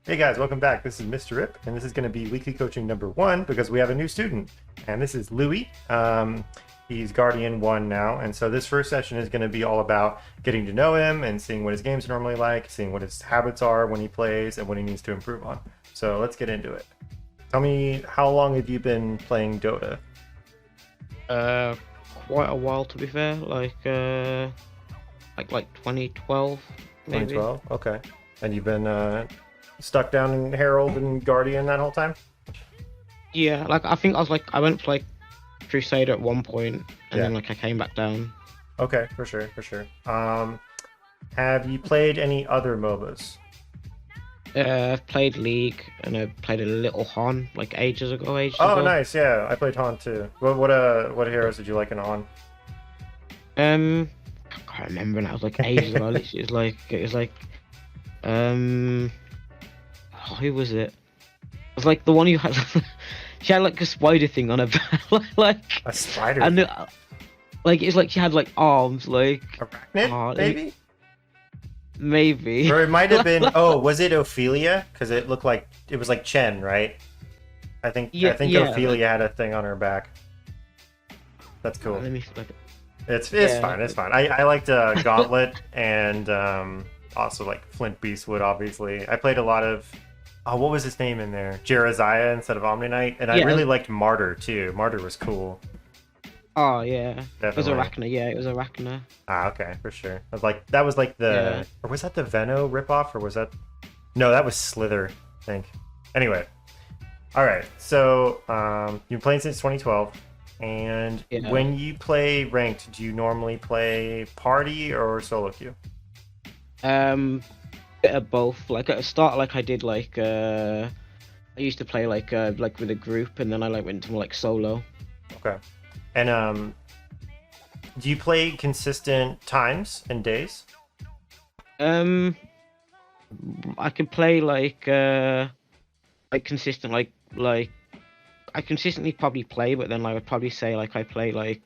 Hey guys, welcome back. This is Mr. Rip, and this is going to be weekly coaching number 1 because we have a new student. And this is Louis. He's Guardian 1 now, and so this first session is going to be all about getting to know him and seeing what his games are normally like, seeing what his habits are when he plays, and what he needs to improve on. So let's get into it. Tell me, how long have you been playing Dota? Uh, Quite a while to be fair. Like 2012, maybe. 2012? Okay. And you've been stuck down in Herald and Guardian that whole time? Yeah, I think I went for Crusader at one point, and Yeah. then I came back down. Okay, for sure, for sure. Have you played any other MOBAs? I've played League, and I played a little Han ages ago. Oh, nice. Yeah, I played Han too. What heroes did you like in Han? I can't remember now. It was ages ago. Literally, who was it? It was the one who had she had a spider thing on her back, A spider? and it's she had arms Arachnid, maybe? maybe. Or it might have been. Oh, was it Ophelia? Because it looked like it was like Chen, right? I think Yeah, Ophelia had a thing on her back. That's cool. Let me It's yeah. fine. It's fine. I liked Gauntlet and also like Flint Beastwood. Obviously, I played a lot of. Oh, what was his name in there? Jereziah instead of Omni Knight, and I Yeah. really liked Martyr too. Martyr was cool. Oh yeah, it was Definitely. Arachna. Yeah, it was Arachna. Ah, okay, for sure. That was like the, Yeah. or was that the Veno ripoff, or was that? No, that was Slither, I think. Anyway, all right. So you've been playing since 2012, and Yeah. when you play ranked, do you normally play party or solo queue? Bit of both. At the start, I did I used to play with a group, and then I went to more solo. Okay, and do you play consistent times and days? I could play consistent I consistently probably play, but then I would probably say I play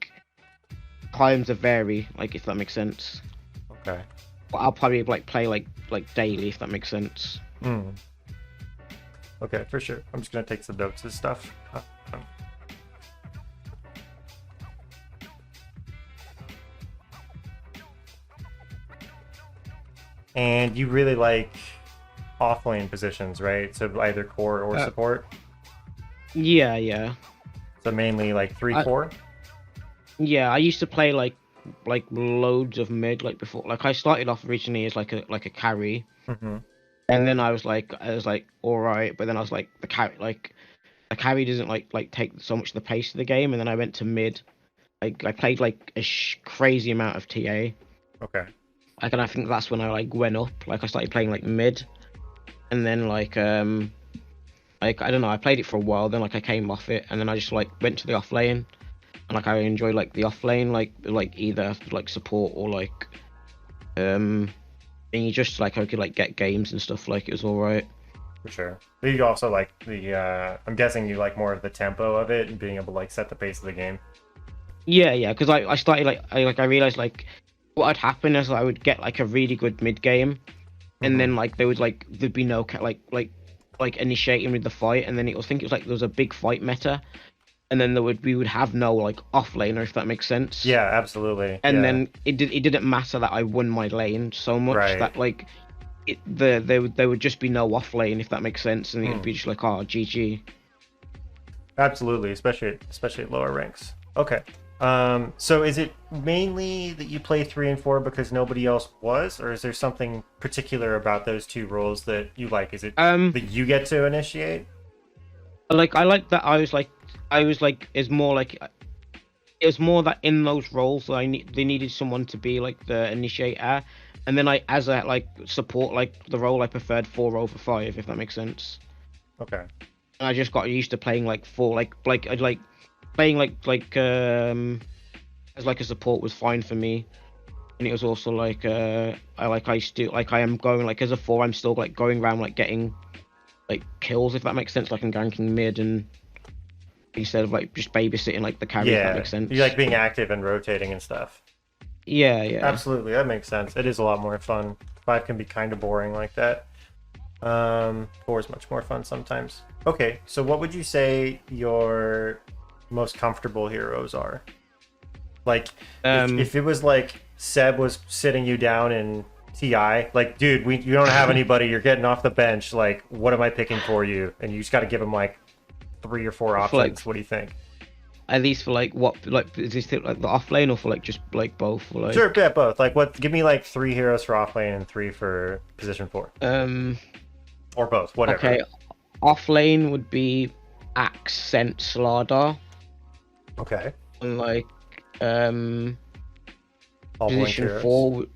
times that vary, if that makes sense. Okay. But I'll probably play daily, if that makes sense. Hmm. Okay, for sure. I'm just gonna take some notes and stuff. And you really like off-lane positions, right? So either core or support. Yeah. So mainly like 3-4. Yeah, I used to play loads of mid before. I started off originally as a carry, Mm-hmm. and then I was all right, but then I was the carry doesn't take so much of the pace of the game, and then I went to mid. I played a crazy amount of TA. Okay. And I think that's when I went up. I started playing mid, and then I don't know. I played it for a while. Then I came off it, and then I just went to the off lane, and I enjoy the off lane, either support or and you just I could get games and stuff. It was all right. For sure. But you also like the. I'm guessing you like more of the tempo of it and being able to set the pace of the game. Yeah. Because I started I realized what had happened is I would get a really good mid game, and then there'd be no initiating with the fight, and then I think it was there was a big fight meta, and then we would have no off laner, if that makes sense. Yeah, absolutely. And yeah. then it didn't matter that I won my lane so much Right. that there would just be no off lane, if that makes sense, and it'd be just oh, GG. Absolutely, especially at lower ranks. Okay. So is it mainly that you play 3 and 4 because nobody else was, or is there something particular about those two roles that you like? Is it that you get to initiate? I like that it's more it was more that in those roles that they needed someone to be the initiator, and then as a support the role I preferred 4 over 5, if that makes sense. Okay. And I just got used to playing 4 I'd playing as a support was fine for me, and it was also I am going as a 4, I'm still going around getting kills, if that makes sense, and ganking mid, and instead of just babysitting the carry, if that makes sense. You like being active and rotating and stuff. Yeah. Absolutely, that makes sense. It is a lot more fun. 5 can be kind of boring like that. Four is much more fun sometimes. Okay, so what would you say your most comfortable heroes are? Like, if it was like Seb was sitting you down in TI, like, dude, you don't have anybody, you're getting off the bench, like, what am I picking for you? And you just got to give him like 3 or 4 For, like, options. What do you think? at least for like what, like, is this like the off lane or for like just like both? Or, like, Sure, yeah, both. Like, what? Give me like 3 heroes for off lane and 3 for position 4, or both, whatever. Okay, off lane would be Accent Slardar, Okay. and like All blink position heroes.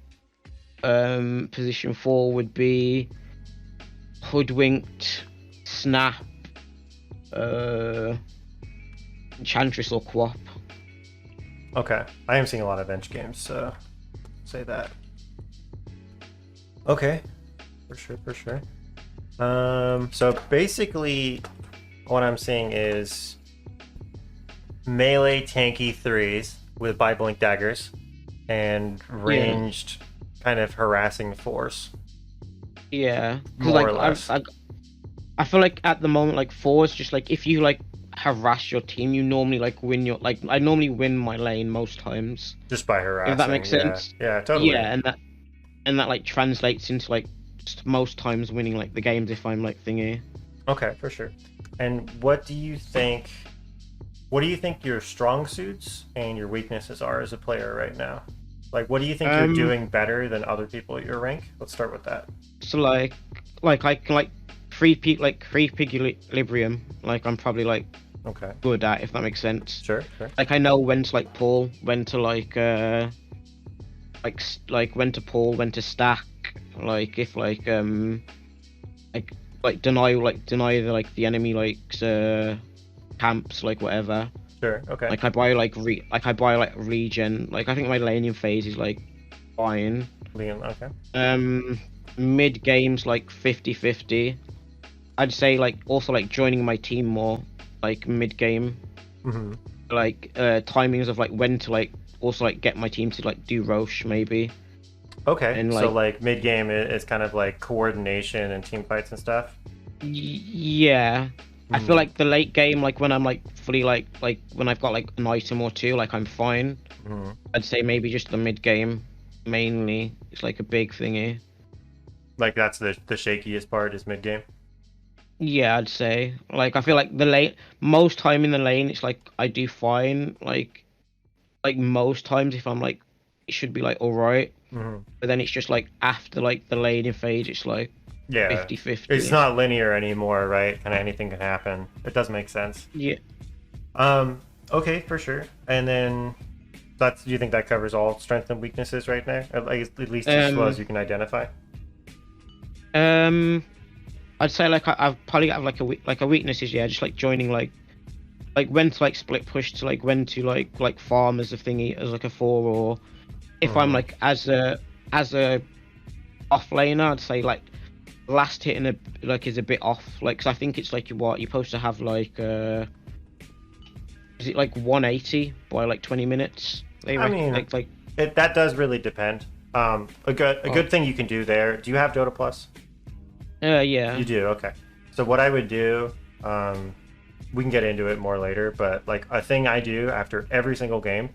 4, position 4 would be Hoodwinked, Snap, Enchantress or Quap. Okay. I am seeing a lot of bench games, so say that. Okay. For sure, for sure. So basically what I'm seeing is melee tanky 3s with blink daggers and ranged kind of harassing 4s. Yeah, because More or like less. I feel like at the moment like 4 is just like if you like harass your team, you normally like win your like I normally win my lane most times. Just by harassing. If that makes yeah. sense. Yeah, totally. Yeah, and that like translates into like just most times winning like the games if I'm like thingy. Okay, for sure. And what do you think your strong suits and your weaknesses are as a player right now? Like, what do you think you're doing better than other people at your rank? Let's start with that. So like I can like free pig equilibrium, like I'm probably like Okay. good at, if that makes sense. Sure, sure. Like I know when to like pull, when to like when to pull, when to stack, like if like deny the enemy camps, like whatever. Sure, okay. Like I buy regen. Like I think my laning phase is like fine. Liam, okay. Mid games like 50-50. I'd say like also like joining my team more like mid game. Mm-hmm. Like timings of like when to like also like get my team to like do Roche maybe. Okay, And, so like- like mid game is kind of like coordination and team fights and stuff. Yeah. I feel like the late game, like when I'm like fully like when I've got like an item or two, like I'm fine. Mm-hmm. I'd say maybe just the mid game mainly. It's like a big thingy. Like that's the shakiest part is mid game. Yeah, I'd say. Like I feel like the lane most time in the lane it's like I do fine. Like most times if I'm like it should be like alright. Mm-hmm. But then it's just like after like the laning phase it's like Yeah, 50-50. it's not linear anymore, right? Kind of anything can happen. It does make sense. Yeah. Okay, for sure. And then do you think that covers all strengths and weaknesses right now? At least as well as you can identify. I'd say like I've probably got like a weakness is just like joining like when to like split push to like when to like farm as a thingy as like a 4 or if I'm like as a off laner I'd say like last hit in a like is a bit off like cause I think it's like you're supposed to have like is it like 180 by like 20 minutes? I mean, that does really depend. A good thing you can do there. Do you have Dota Plus? Yeah. You do, okay. So what I would do, we can get into it more later, but like a thing I do after every single game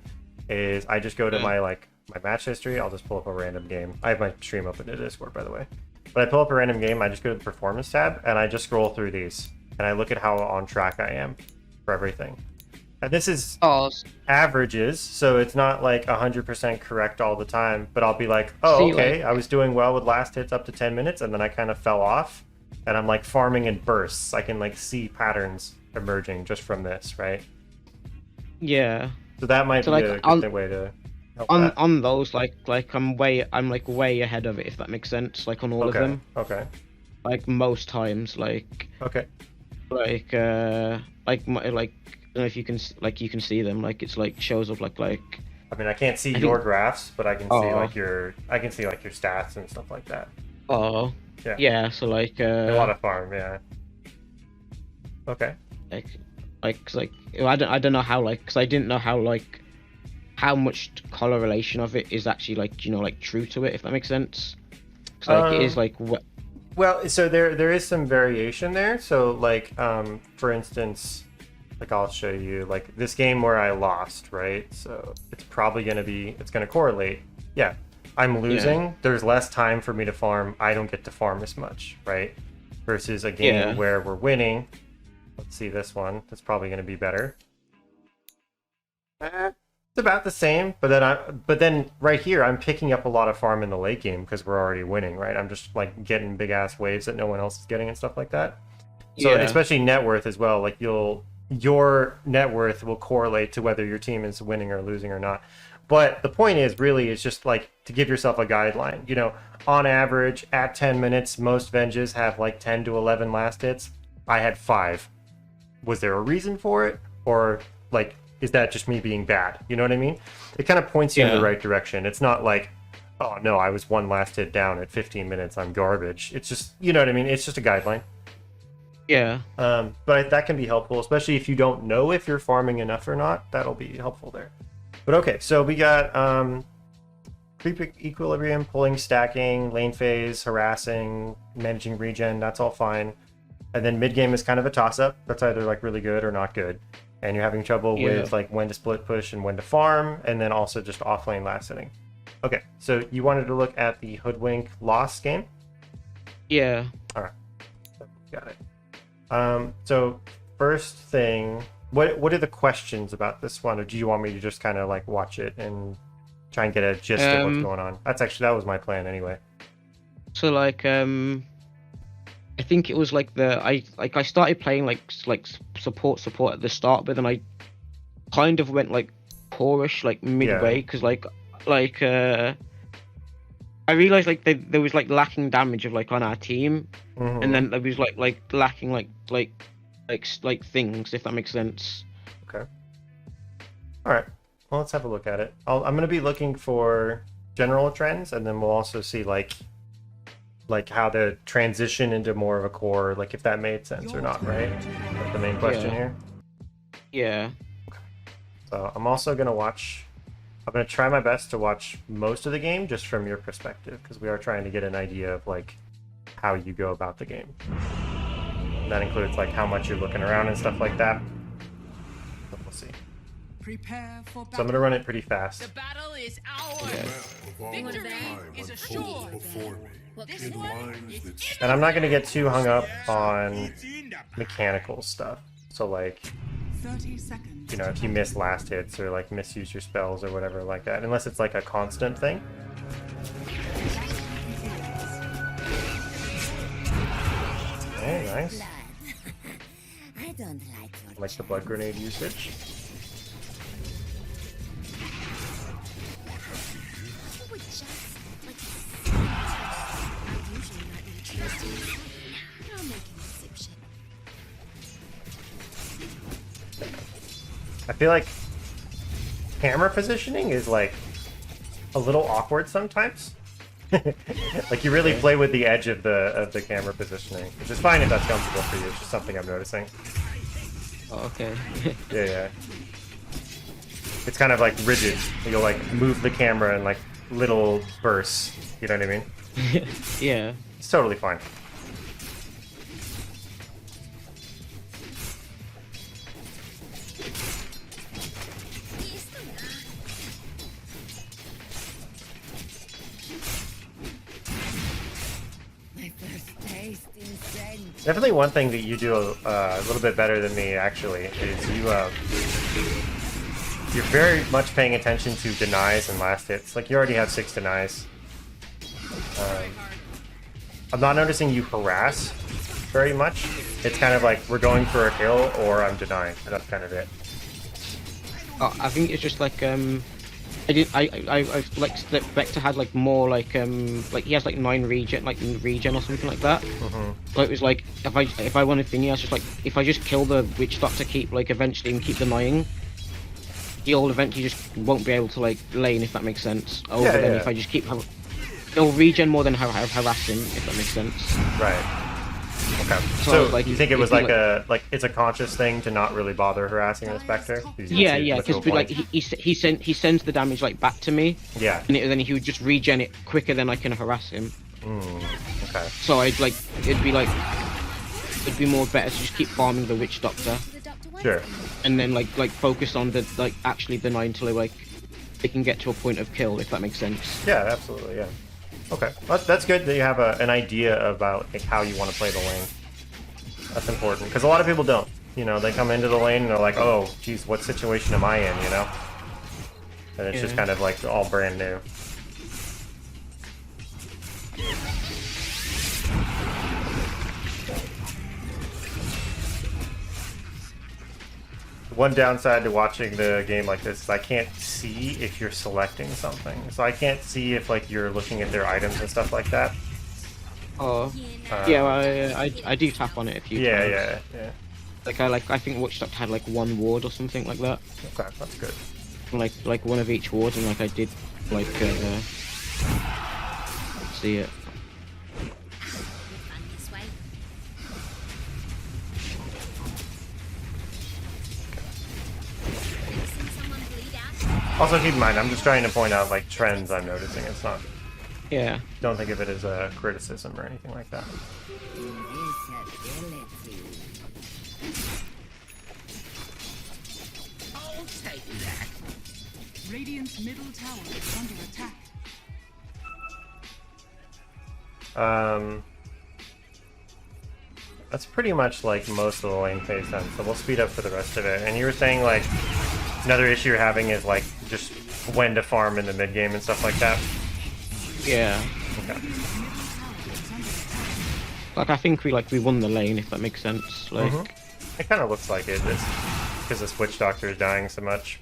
is I just go to my match history. I'll just pull up a random game. I have my stream open to Discord, by the way. But I pull up a random game, I just go to the performance tab and I just scroll through these and I look at how on track I am for everything. And this is averages, so it's not like 100% correct all the time, but I'll be like, oh, okay, I was doing well with last hits up to 10 minutes, and then I kind of fell off, and I'm like farming in bursts. I can like see patterns emerging just from this, right? Yeah. So that might be a good way to help on those, like I'm way ahead of it, if that makes sense, like on all of them. Okay. Like most times, like... Okay. Like, I don't know if you can see them, like it's like shows up like I mean I can't see your graphs, but I can see like your stats and stuff like that. Oh. Yeah, so like a lot of farm, yeah. Okay. I don't know how because I didn't know how much correlation of it is actually like true to it, if that makes sense. It is like Well, so there is some variation there. So like for instance, like I'll show you like this game where I lost, right? So it's probably it's gonna correlate. Yeah, I'm losing. Yeah. There's less time for me to farm. I don't get to farm as much, right? Versus a game Yeah. where we're winning. Let's see this one. That's probably gonna be better. It's about the same, but then right here I'm picking up a lot of farm in the late game because we're already winning, right? I'm just like getting big ass waves that no one else is getting and stuff like that. So Yeah. especially net worth as well, like your net worth will correlate to whether your team is winning or losing or not. But the point is really is just like to give yourself a guideline. You know, on average at 10 minutes, most Venges have like 10 to 11 last hits. I had 5. Was there a reason for it, or like is that just me being bad? You know what I mean? It kind of points you in the right direction. It's not like, oh no, I was 1 last hit down at 15 minutes, I'm garbage. It's just, you know what I mean? It's just a guideline. Yeah. But that can be helpful, especially if you don't know if you're farming enough or not. That'll be helpful there. But okay, so we got creep equilibrium, pulling, stacking, lane phase, harassing, managing regen. That's all fine. And then mid game is kind of a toss up. That's either like really good or not good. And you're having trouble with like when to split push and when to farm, and then also just off lane last hitting. Okay, so you wanted to look at the Hoodwink loss game? Yeah. All right, got it. So first thing, what are the questions about this one, or do you want me to just kind of like watch it and try and get a gist of what's going on? That was my plan anyway. So like I think it was like I started playing like support at the start, but then I kind of went like poorish like midway because I realized like there was like lacking damage of like on our team, and then there was like lacking like things, if that makes sense. Okay. All right. Well, let's have a look at it. I'm going to be looking for general trends, and then we'll also see like how the transition into more of a core, like if that made sense or not, right? That's the main question here. Yeah. So I'm also going to try my best to watch most of the game just from your perspective, because we are trying to get an idea of like how you go about the game. And that includes like how much you're looking around and stuff like that. So we'll see. Prepare for battle. So I'm going to run it pretty fast. The battle is ours. Okay. Victory is assured. This one is And I'm not going to get too hung up on mechanical stuff. So like, 30 seconds. you know, if you miss last hits or like misuse your spells or whatever like that, unless it's like a constant thing. Okay, nice. I don't Like the blood grenade usage. I feel like camera positioning is like a little awkward sometimes. Like you really play with the edge of the camera positioning, which is fine if that's comfortable for you. It's just something I'm noticing. Oh, okay. Yeah. It's kind of like rigid. You'll like move the camera in like little bursts. You know what I mean? Yeah. It's totally fine. Definitely one thing that you do a little bit better than me, actually, is you're very much paying attention to denies and last hits. Like, you already have 6 denies. I'm not noticing you harass very much. It's kind of like, we're going for a kill, or I'm denying. That's kind of it. I think it's just like I like Vector had like more like he has like 9 regen or something like that. So it was like if I wanted thingy, I was just like if I just kill the witch doctor, keep like eventually and keep denying, he'll eventually just won't be able to like lane, if that makes sense. Over then if I just keep it'll regen more than harass him, if that makes sense. Right. Okay. So like, you think it was like it's a conscious thing to not really bother harassing the Spectre? Yeah, because like he sends the damage like back to me. Yeah. And then he would just regen it quicker than I can harass him. Okay. So it'd be more better to just keep farming the witch doctor, Sure. and then like focus on the actually the 9 till they can get to a point of kill, if that makes sense. Yeah, absolutely. Yeah. Okay. That's good that you have an idea about like, how you want to play the lane. That's important because a lot of people don't. You know, they come into the lane and they're like, "Oh, geez, what situation am I in?" You know, and it's just kind of like all brand new. One downside to watching the game like this is I can't see if you're selecting something. So I can't see if like you're looking at their items and stuff like that. Oh, yeah, well, I do tap on it a few times. Yeah. I think Watch Doctor had like 1 ward or something like that. Okay, that's good. Like one of each ward, and like I did like see it. Also keep in mind, I'm just trying to point out like trends I'm noticing. It's not. Yeah. Don't think of it as a criticism or anything like that. Invisibility. I'll take that. Radiant's middle tower is under attack. That's pretty much like most of the lane phase then, so we'll speed up for the rest of it. And you were saying like another issue you're having is like just when to farm in the mid game and stuff like that. Yeah. Okay. Like I think we won the lane, if that makes sense. Like It kind of looks like it, just because the Switch Doctor is dying so much.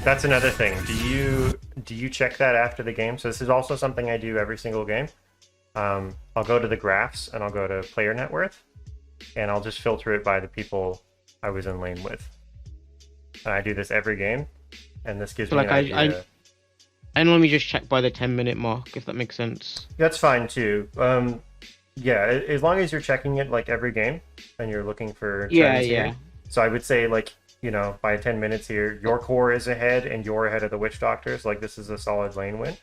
That's another thing. Do you check that after the game? So this is also something I do every single game. I'll go to the graphs and I'll go to player net worth, and I'll just filter it by the people I was in lane with. And I do this every game, and this gives So, me like, an idea. I normally just check by the 10-minute mark, if that makes sense. That's fine too. Yeah, as long as you're checking it like every game and you're looking for trends here. So I would say like, you know, by 10 minutes here, your core is ahead and you're ahead of the Witch Doctors. Like this is a solid lane win.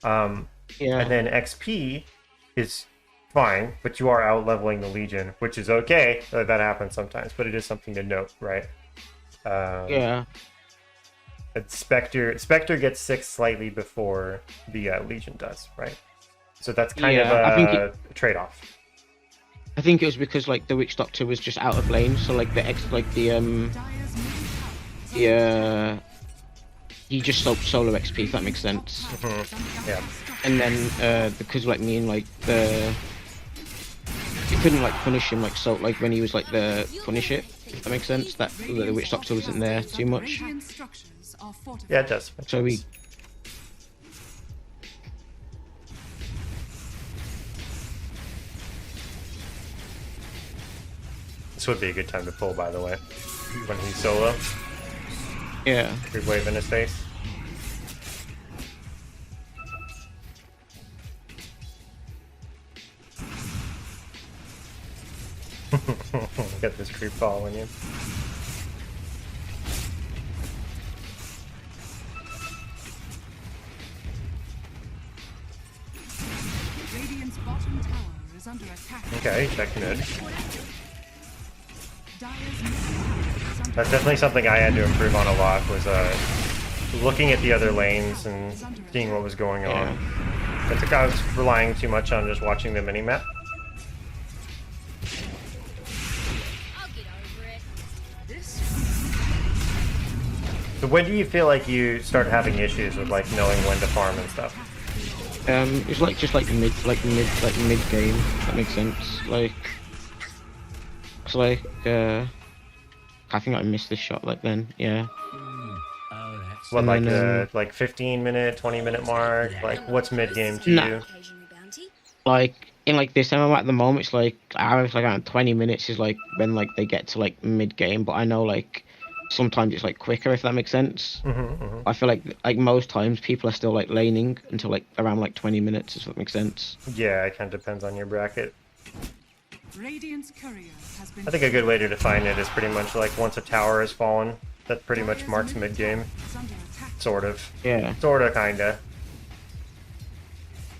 And then XP is fine, but you are out leveling the Legion, which is okay. That happens sometimes, but it is something to note, right? Yeah. Spectre gets 6 slightly before the Legion does, right? So that's kind of I think a trade-off. I think it was because like the Witch Doctor was just out of lane, so like he just solo XP, if that makes sense. Yeah. And then because like me and like you couldn't like punish him like so like when he was like the punish it, if that makes sense. That the Witch Doctor wasn't there too much. Yeah, it does. So we. This would be a good time to pull, by the way, when he's solo. Yeah. Big wave in his face. Get this creep following you. Radiant's bottom tower is under attack. Okay, check mid. Dire's middle tower is under That's definitely something I had to improve on a lot, was looking at the other lanes and seeing what was going on. I think I was relying too much on just watching the minimap. So when do you feel like you start having issues with like knowing when to farm and stuff? It's like just like mid game. If that makes sense. Like it's like I think I missed this shot like then. Yeah. What, And like then, the 15-minute, 20-minute mark? Like what's mid game to Nah. you? Like in like this MMO at the moment, it's like average like around 20 minutes is like when like they get to like mid game. But I know like sometimes it's like quicker, if that makes sense. I feel like most times people are still like laning until like around like 20 minutes, if that makes sense. Yeah, it kind of depends on your bracket. Radiant's courier has been I think a good way to define it is pretty much like once a tower has fallen, that pretty much marks mid game. is under attack. Sort of. Yeah. Sorta, kinda.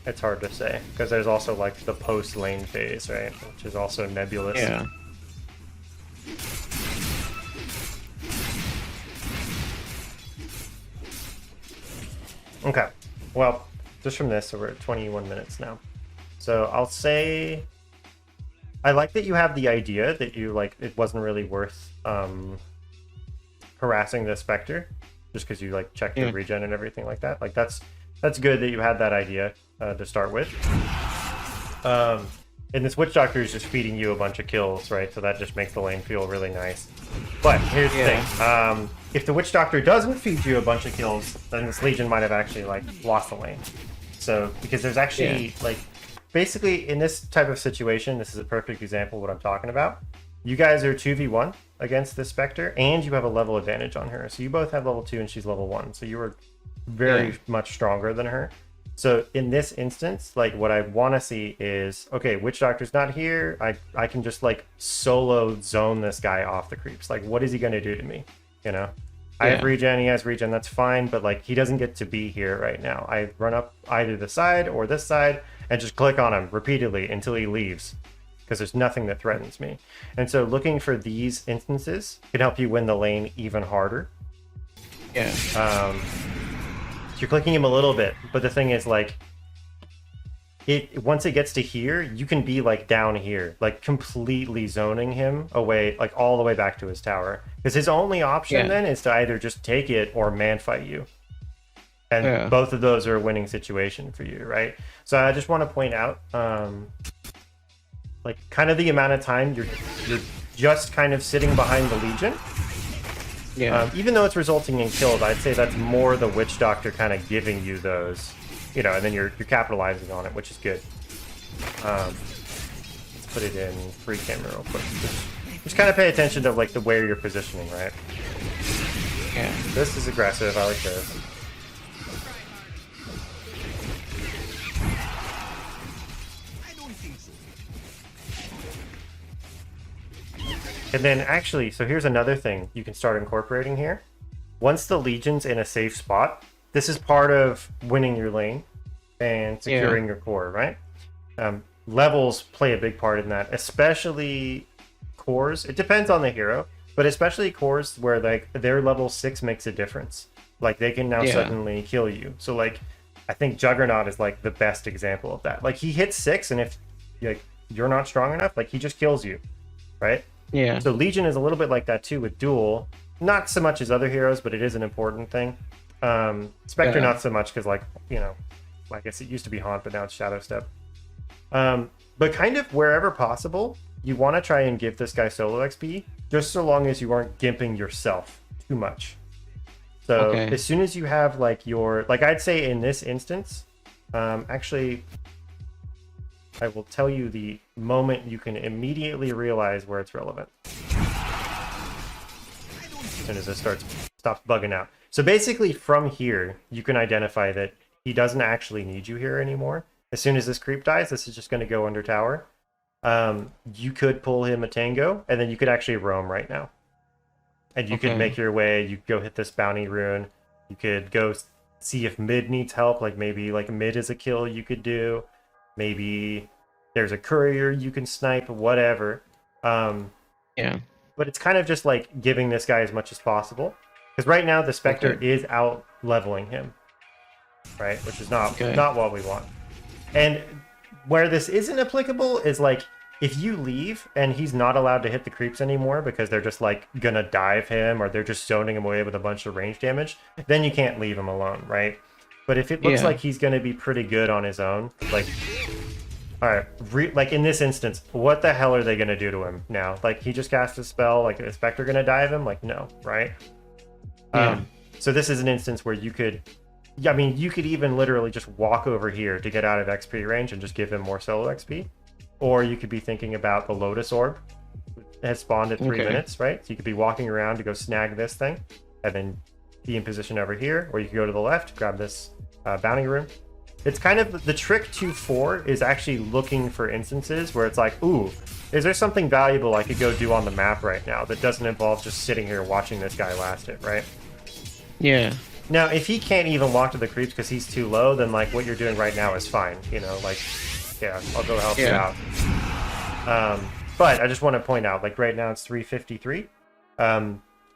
It's hard to say because there's also like the post lane phase, right? Which is also nebulous. Yeah. Okay. Well, just from this, so we're at 21 minutes now. So I'll say I like that you have the idea that you like it wasn't really worth harassing the Spectre just because you like checked the regen and everything like that. Like that's good that you had that idea to start with. And this Witch Doctor is just feeding you a bunch of kills, right? So that just makes the lane feel really nice. But here's the thing. If the Witch Doctor doesn't feed you a bunch of kills, then this Legion might have actually like lost the lane. So because there's actually like basically in this type of situation, this is a perfect example of what I'm talking about. You guys are 2v1 against this Spectre, and you have a level advantage on her. So you both have level 2 and she's level 1. So you were very much stronger than her. So in this instance, like what I want to see is, okay, Witch Doctor's not here. I can just like solo zone this guy off the creeps. Like, what is he going to do to me? You know, I have regen, he has regen, that's fine. But like, he doesn't get to be here right now. I run up either the side or this side and just click on him repeatedly until he leaves, because there's nothing that threatens me. And so looking for these instances can help you win the lane even harder. Yeah. You're clicking him a little bit, but the thing is, like, once it gets to here, you can be like down here, like completely zoning him away, like all the way back to his tower, because his only option then is to either just take it or man fight you, and both of those are a winning situation for you, right? So I just want to point out like kind of the amount of time you're just kind of sitting behind the Legion. Even though it's resulting in kills, I'd say that's more the Witch Doctor kind of giving you those, you know, and then you're capitalizing on it, which is good. Let's put it in free camera real quick. Just kind of pay attention to like the where you're positioning, right? Yeah. This is aggressive. I like this. And then actually, so here's another thing you can start incorporating here. Once the Legion's in a safe spot, this is part of winning your lane and securing your core, right? Levels play a big part in that, especially cores. It depends on the hero, but especially cores where like their level 6 makes a difference. Like they can now suddenly kill you. So like, I think Juggernaut is like the best example of that. Like he hits 6, and if like you're not strong enough, like he just kills you, right? Yeah. So Legion is a little bit like that too with Duel. Not so much as other heroes, but it is an important thing. Spectre not so much because, like, you know, I guess it used to be Haunt, but now it's Shadow Step. But kind of wherever possible, you want to try and give this guy solo XP, just so long as you aren't gimping yourself too much. So as soon as you have like your, like I'd say in this instance, actually, I will tell you the moment you can immediately realize where it's relevant. As soon as it stops bugging out. So basically from here, you can identify that he doesn't actually need you here anymore. As soon as this creep dies, this is just going to go under tower. You could pull him a tango, and then you could actually roam right now. And you could make your way, you could go hit this bounty rune. You could go see if mid needs help, like maybe like mid is a kill you could do. Maybe there's a courier you can snipe, whatever. But it's kind of just like giving this guy as much as possible. Because right now the Spectre is out leveling him. Right? Which is not what we want. And where this isn't applicable is like, if you leave and he's not allowed to hit the creeps anymore because they're just like gonna dive him, or they're just zoning him away with a bunch of range damage, then you can't leave him alone, right? But if it looks like he's gonna be pretty good on his own, like, all right, like in this instance, what the hell are they gonna do to him now? Like he just cast a spell, like is Spectre gonna dive him? Like no, right? So this is an instance where you could, I mean, you could even literally just walk over here to get out of XP range and just give him more solo XP. Or you could be thinking about the Lotus Orb. It has spawned at 3 minutes, right? So you could be walking around to go snag this thing, and then be in position over here. Or you could go to the left, grab this bounty rune. It's kind of, the trick to 4 is actually looking for instances where it's like, ooh, is there something valuable I could go do on the map right now that doesn't involve just sitting here watching this guy last it, right? Yeah. Now, if he can't even walk to the creeps because he's too low, then like what you're doing right now is fine. You know, like, yeah, I'll go help you out. But I just want to point out, like right now it's 353.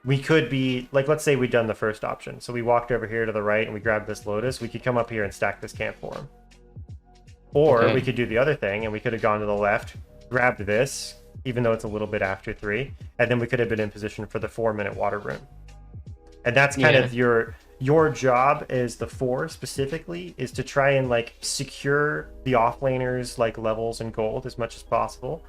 We could be like, let's say we'd done the first option, so we walked over here to the right and we grabbed this Lotus. We could come up here and stack this camp for him, or we could do the other thing and we could have gone to the left, grabbed this, even though it's a little bit after 3, and then we could have been in position for the 4-minute water room. And that's kind of your job as the 4 specifically, is to try and like secure the offlaners like levels and gold as much as possible.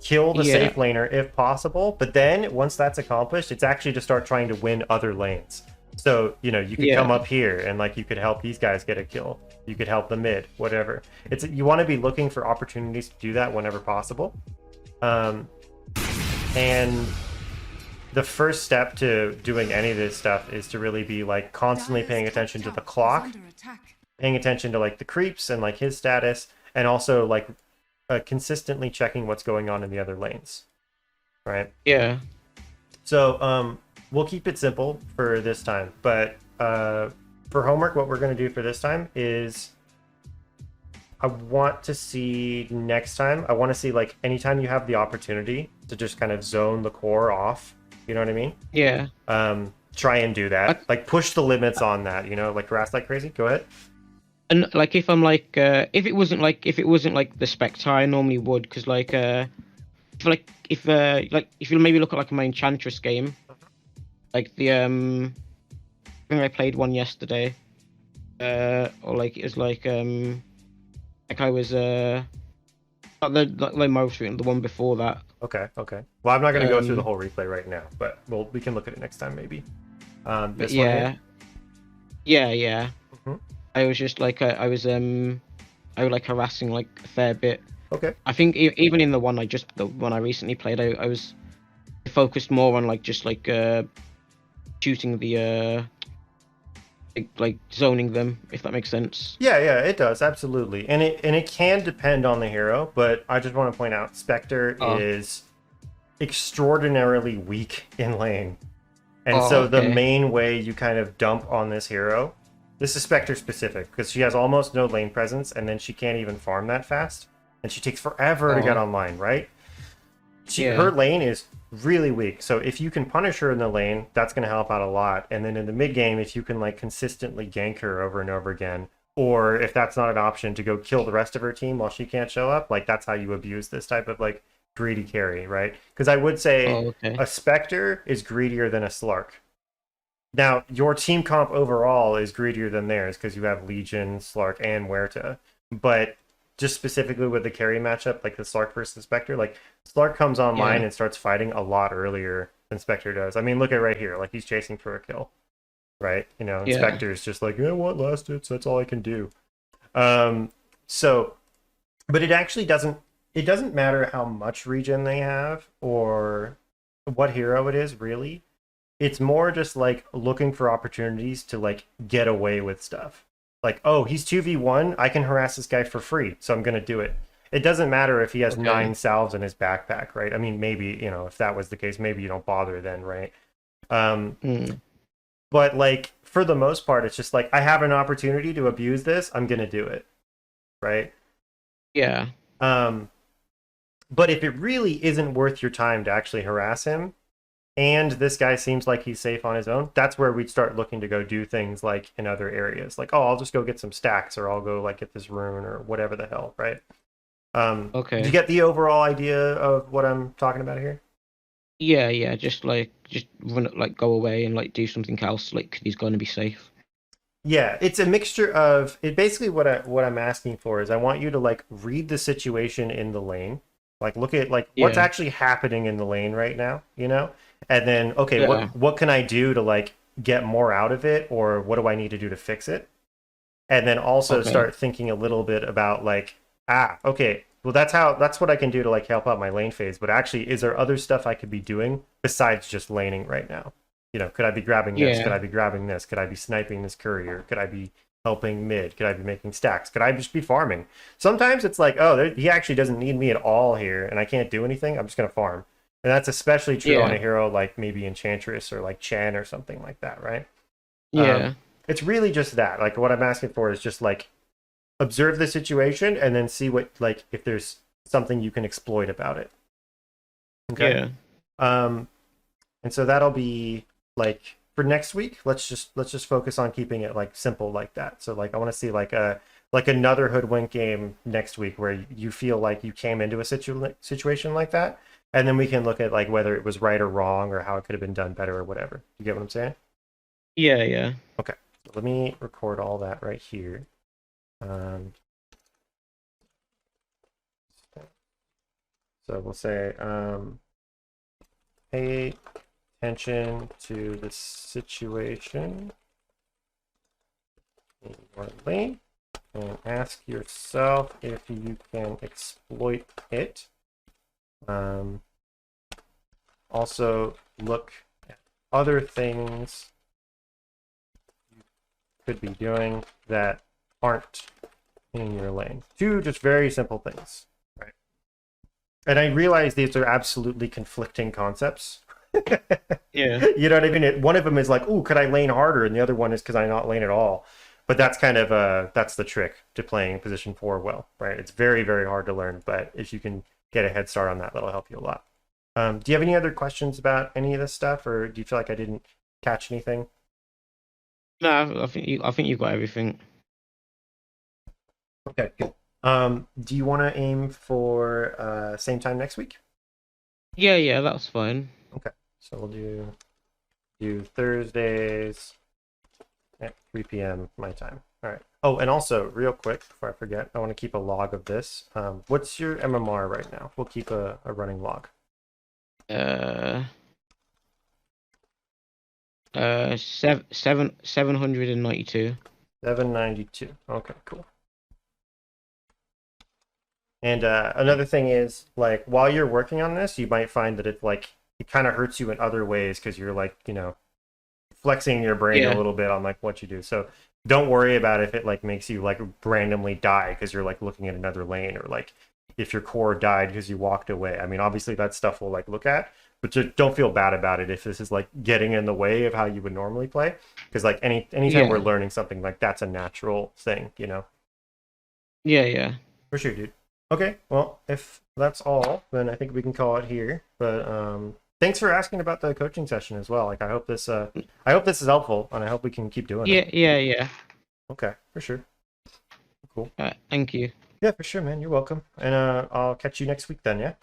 Kill the safe laner if possible, but then once that's accomplished, it's actually to start trying to win other lanes. So, you know, you could come up here and like you could help these guys get a kill. You could help the mid, whatever. You want to be looking for opportunities to do that whenever possible. And the first step to doing any of this stuff is to really be like constantly paying attention to the clock, paying attention to like the creeps and like his status, and also like consistently checking what's going on in the other lanes, right? Yeah. So we'll keep it simple for this time, but for homework, what we're going to do for this time is I want to see next time, I want to see like anytime you have the opportunity to just kind of zone the core off, you know what I mean? Yeah. Try and do that. Like push the limits on that, you know, like harass like crazy. Go ahead. And like if I'm like if it wasn't like the Spectre, I normally would, because like if you maybe look at like my Enchantress game, like the I think I played one yesterday, or like it was like I was not the most recent, the one before that. Okay. Well, I'm not going to go through the whole replay right now, but we can look at it next time maybe. This one here? Yeah. I was just like I was like harassing like a fair bit. Okay. I think even in the one I recently played, I was focused more on like just like shooting the like zoning them, if that makes sense. Yeah, it does, absolutely. And it can depend on the hero, but I just want to point out Spectre is extraordinarily weak in lane. And so the main way you kind of dump on this hero, this is Spectre specific, because she has almost no lane presence, and then she can't even farm that fast, and she takes forever to get online, right? Her lane is really weak, so if you can punish her in the lane, that's going to help out a lot. And then in the mid game, if you can like consistently gank her over and over again, or if that's not an option, to go kill the rest of her team while she can't show up, like that's how you abuse this type of like greedy carry, right? Because I would say a Spectre is greedier than a Slark. Now, your team comp overall is greedier than theirs because you have Legion, Slark, and Huerta. But just specifically with the carry matchup, like the Slark versus Spectre, like Slark comes online and starts fighting a lot earlier than Spectre does. I mean, look at right here. Like, he's chasing for a kill, right? You know, and Spectre's just like, what, last hits, that's all I can do. So, but it actually doesn't matter how much regen they have or what hero it is, really. It's more just like looking for opportunities to like get away with stuff. Like, oh, he's 2v1, I can harass this guy for free, so I'm going to do it. It doesn't matter if he has 9 salves in his backpack, right? I mean, maybe, you know, if that was the case, maybe you don't bother then, right? But like, for the most part, it's just like, I have an opportunity to abuse this, I'm going to do it, right? Yeah. But if it really isn't worth your time to actually harass him, and this guy seems like he's safe on his own, that's where we'd start looking to go do things like in other areas. Like, oh, I'll just go get some stacks, or I'll go like get this rune or whatever the hell, right? Do you get the overall idea of what I'm talking about here? Yeah, just run, like go away and like do something else, like he's going to be safe. Yeah, it's a mixture of it. Basically, what I'm asking for is I want you to like read the situation in the lane, like look at like what's actually happening in the lane right now, you know, and then what can I do to like get more out of it, or what do I need to do to fix it, and then also start thinking a little bit about like well that's what I can do to like help out my lane phase, but actually is there other stuff I could be doing besides just laning right now? You know, could I be grabbing this? Could I be grabbing this? Could I be sniping this courier? Could I be helping mid? Could I be making stacks? Could I just be farming? Sometimes it's like, oh, he actually doesn't need me at all here, and I can't do anything. I'm just going to farm. And that's especially true on a hero like maybe Enchantress or like Chen or something like that, right? Yeah. it's really just that. Like what I'm asking for is just like observe the situation and then see what like if there's something you can exploit about it. Okay. Yeah. And so that'll be like for next week. Let's just focus on keeping it like simple like that. So like I want to see like another Hoodwink game next week where you feel like you came into a situation like that, and then we can look at like whether it was right or wrong or how it could have been done better or whatever. You get what I'm saying? Yeah, yeah. Okay. So let me record all that right here. So we'll say pay attention to the situation in your lane and ask yourself if you can exploit it. Also look at other things you could be doing that aren't in your lane. Two just very simple things, right? And I realize these are absolutely conflicting concepts. Yeah. You know what I mean? One of them is like, "Ooh, could I lane harder?" And the other one is, "Could I not lane at all?" But that's kind of that's the trick to playing position 4 well, right? It's very, very hard to learn, but if you can get a head start on that, that'll help you a lot. Do you have any other questions about any of this stuff, or do you feel like I didn't catch anything? No, I think you got everything. Okay, good. Do you want to aim for same time next week? Yeah, yeah, that's fine. Okay, so we'll do Thursdays at 3 p.m. my time. All right. Oh, and also, real quick, before I forget, I want to keep a log of this. What's your MMR right now? We'll keep a running log. 792. 792. Okay, cool. And another thing is, like, while you're working on this, you might find that it kind of hurts you in other ways because you're like, flexing your brain a little bit on like what you do. So don't worry about if it like makes you like randomly die because you're like looking at another lane, or like if your core died because you walked away. I mean, obviously that stuff we'll like look at, but just don't feel bad about it if this is like getting in the way of how you would normally play. Because like anytime we're learning something, like that's a natural thing, Yeah, yeah. For sure, dude. Okay, well, if that's all, then I think we can call it here. But thanks for asking about the coaching session as well. Like I hope this is helpful, and I hope we can keep doing it. Yeah. Okay, for sure. Cool. Thank you. Yeah, for sure, man. You're welcome. And I'll catch you next week then, yeah?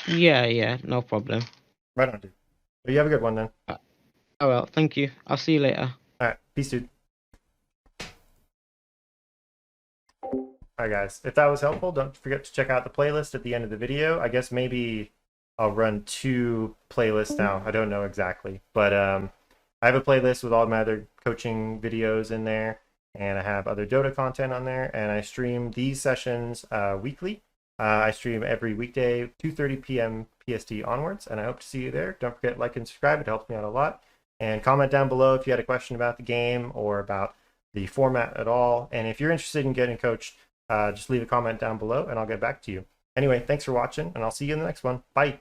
Yeah, no problem. Right on, dude. Well, you have a good one then. Oh well, thank you. I'll see you later. All right, peace, dude. All right, guys. If that was helpful, don't forget to check out the playlist at the end of the video. I guess maybe I'll run 2 playlists now. I don't know exactly, but I have a playlist with all my other coaching videos in there, and I have other Dota content on there, and I stream these sessions weekly. I stream every weekday, 2:30 p.m. PST onwards, and I hope to see you there. Don't forget to like and subscribe. It helps me out a lot. And comment down below if you had a question about the game or about the format at all. And if you're interested in getting coached, just leave a comment down below and I'll get back to you. Anyway, thanks for watching, and I'll see you in the next one. Bye.